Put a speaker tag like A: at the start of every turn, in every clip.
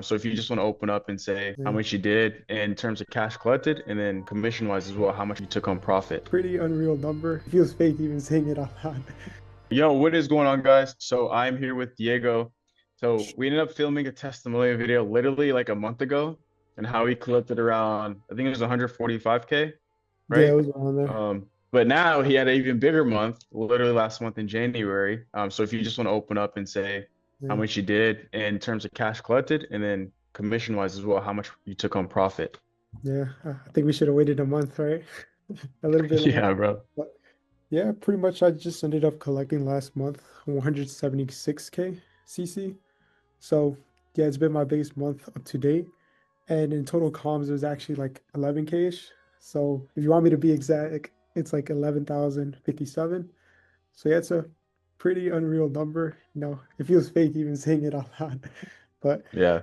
A: So if you just want to open up and say how
B: Yeah.
A: much you did in terms of cash collected, and then commission wise as well, how much you took on profit.
B: Pretty unreal number. It feels fake even saying it out loud.
A: Yo, what is going on, guys? So I'm here with Diego. So we ended up filming a testimonial video literally like a month ago, and how he collected around, I think it was 145K,
B: Yeah, it
A: right?
B: was around there.
A: But now he had an even bigger month, literally last month in January. So if you just want to open up and say how
B: Yeah.
A: much you did in terms of cash collected, and then commission wise as well, how much you took on profit.
B: Yeah. I think we should have waited a month, right? A little bit longer.
A: Yeah, bro.
B: But yeah, pretty much I just ended up collecting last month 176K CC. So yeah, it's been my biggest month up to date. And in total comms, it was actually like 11K-ish. So if you want me to be exact, it's like 11,057. So yeah, it's a pretty unreal number. It feels fake even saying it out loud. But
A: Yeah.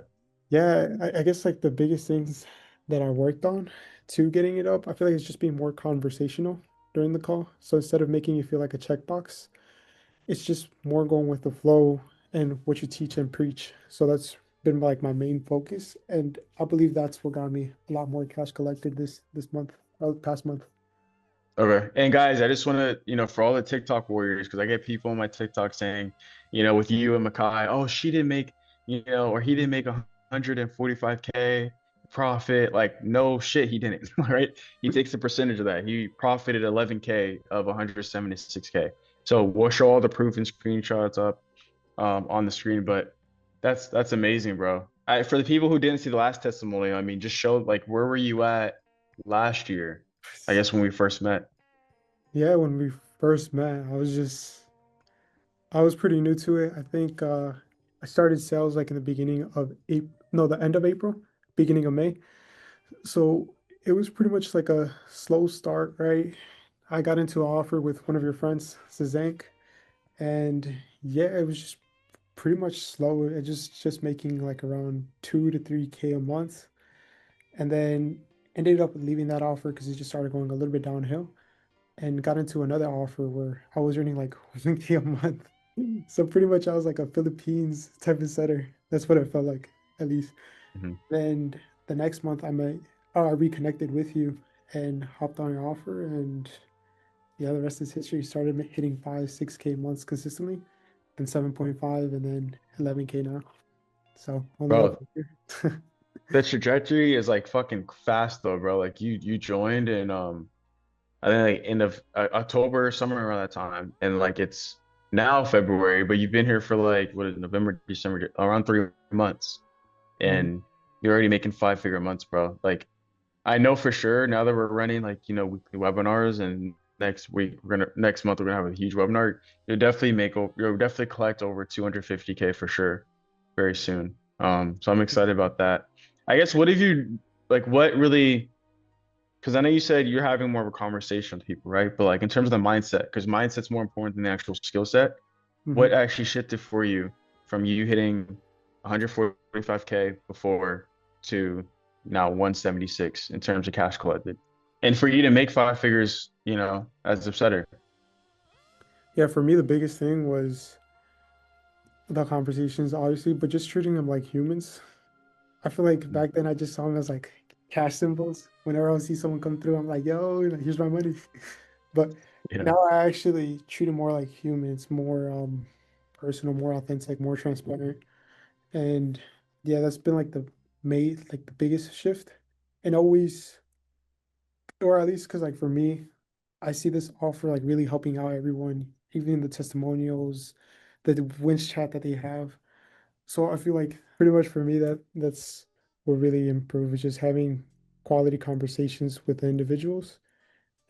B: yeah, I guess like the biggest things that I worked on to getting it up, I feel like it's just being more conversational during the call. So instead of making you feel like a checkbox, it's just more going with the flow and what you teach and preach. So that's been like my main focus, and I believe that's what got me a lot more cash collected this month, or past month.
A: Okay. And guys, I just want to, for all the TikTok warriors, because I get people on my TikTok saying, with you and Makai, oh, she didn't make, or he didn't make 145K profit. Like, no shit, he didn't, right? He takes a percentage of that. He profited 11K of 176K. So we'll show all the proof and screenshots up on the screen, but that's amazing, bro. For the people who didn't see the last testimonial, I mean, just show like where were you at last year? I guess when we first met.
B: Yeah, when we first met, I was pretty new to it. I think I started sales like in the beginning of April, no, the end of April, beginning of May. So it was pretty much like a slow start, right? I got into an offer with one of your friends, Cezanne, and yeah, it was just pretty much slow. It just making like around 2 to 3K a month, and then ended up leaving that offer because it just started going a little bit downhill, and got into another offer where I was earning like 1K a month. So pretty much I was like a Philippines type of setter. That's what it felt like, at least.
A: Mhm.
B: Then the next month I reconnected with you and hopped on your offer, and yeah, the rest is history. Started hitting 5, 6K months consistently, then 7.5, and then 11K now. So only up
A: Bro,
B: from here.
A: the trajectory is like fucking fast though, bro. Like you joined in I think like end of October, somewhere around that time, and like it's now February, but you've been here for like what is it, November, December, around 3 months,
B: Mm.
A: and you're already making five-figure months, bro. Like I know for sure now that we're running like weekly webinars, and next month we're gonna have a huge webinar. You'll definitely collect over 250K for sure very soon. So I'm excited about that. I guess what have you like what really, because I know you said you're having more of a conversation with people, right? But like in terms of the mindset, because mindset's more important than the actual skill set, what
B: Hmm.
A: actually shifted for you from you hitting 145K before to now 176 in terms of cash collected? And for you to make five figures, as a setter.
B: Yeah, for me, the biggest thing was the conversations, obviously, but just treating them like humans. I feel like back then I just saw them as like cash symbols. Whenever I see someone come through, I'm like, yo, like, here's my money. But
A: Yeah.
B: now I actually treat them more like humans, more personal, more authentic, more transparent. And yeah, that's been like the biggest shift. And always, or at least because like for me, I see this offer like really helping out everyone, even the testimonials, the wins chat that they have. So I feel like pretty much for me that's what really improved is just having quality conversations with the individuals,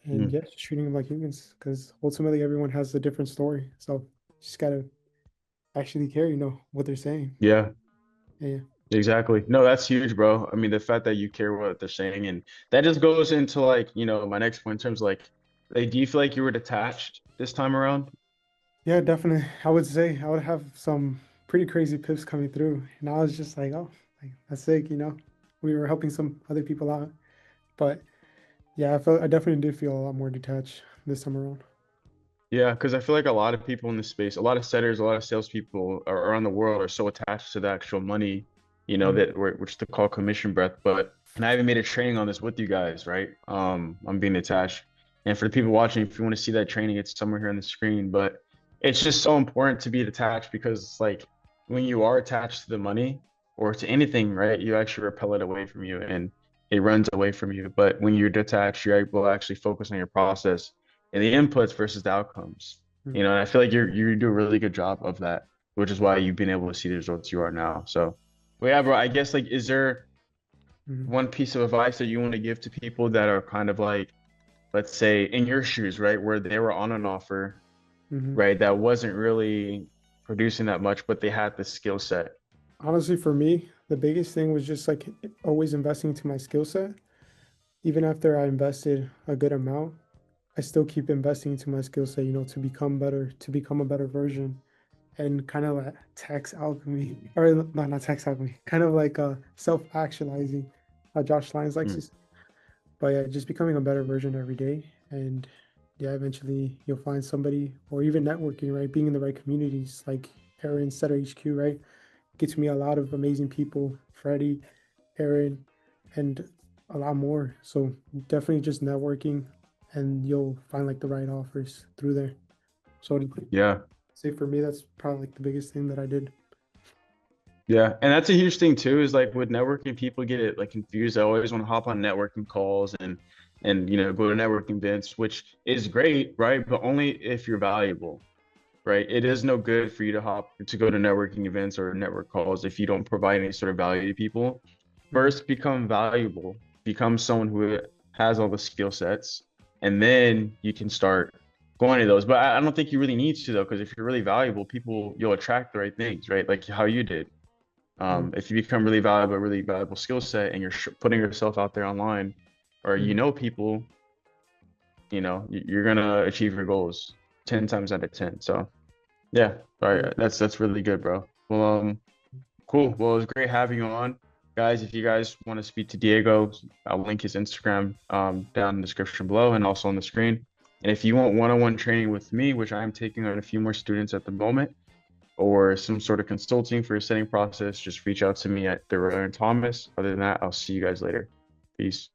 B: and
A: Mhm.
B: yeah, just treating them like humans because ultimately everyone has a different story. So just gotta actually care, what they're saying.
A: Yeah,
B: Yeah.
A: exactly. No, that's huge, bro. I mean, the fact that you care what they're saying, and that just goes into like, my next point in terms of like, do you feel like you were detached this time around?
B: Yeah, definitely. I would say I would have some pretty crazy pips coming through. And I was just like, oh, like that's sick. We were helping some other people out. But yeah, I definitely did feel a lot more detached this time around.
A: Yeah, because I feel like a lot of people in this space, a lot of setters, a lot of salespeople around the world are so attached to the actual money,
B: Mm,
A: which they call commission breath. But and I even made a training on this with you guys, right? I'm being attached. And for the people watching, if you want to see that training, it's somewhere here on the screen. But it's just so important to be attached because it's like when you are attached to the money or to anything, right, you actually repel it away from you and it runs away from you. But when you're detached, you're able to actually focus on your process and the inputs versus the outcomes.
B: mm,
A: And I feel like you do a really good job of that, which is why you've been able to see the results you are now. So, well, yeah, bro, I guess like, is there
B: mm,
A: one piece of advice that you want to give to people that are kind of like, let's say in your shoes, right, where they were on an offer,
B: mhm.
A: right, that wasn't really producing that much, but they had the skill set.
B: Honestly, for me, the biggest thing was just like always investing into my skill set. Even after I invested a good amount, I still keep investing into my skill set, to become better, to become a better version, and kind of like tax alchemy, or not tax alchemy, kind of like self-actualizing, how Josh Lyons likes to
A: Mm,
B: say. But yeah, just becoming a better version every day. And yeah, eventually you'll find somebody, or even networking, right? Being in the right communities like Aaron, Setter HQ, right? Gets me a lot of amazing people, Freddie, Aaron, and a lot more. So definitely just networking and you'll find like the right offers through there. So I'd
A: yeah.
B: say for me, that's probably like the biggest thing that I did.
A: Yeah, and that's a huge thing too, is like with networking, people get it like confused. I always want to hop on networking calls and go to networking events, which is great, right? But only if you're valuable, right? It is no good for you to go to networking events or network calls if you don't provide any sort of value to people.
B: Mhm.
A: First, become valuable, become someone who has all the skill sets, and then you can start going to those. But I don't think you really need to though, because if you're really valuable, you'll attract the right things, right? Like how you did.
B: Mhm.
A: If you become really valuable skill set and you're putting yourself out there online, or
B: Mhm.
A: people, you're gonna achieve your goals 10 times out of 10. So yeah, all
B: Yeah.
A: right, that's really good, bro. Well, cool. Well, it was great having you on, guys. If you guys want to speak to Diego, I'll link his Instagram down in the description below and also on the screen. And if you want one-on-one training with me, which I am taking on a few more students at the moment, or some sort of consulting for your setting process, just reach out to me at the Thomas. Other than that, I'll see you guys later. Peace.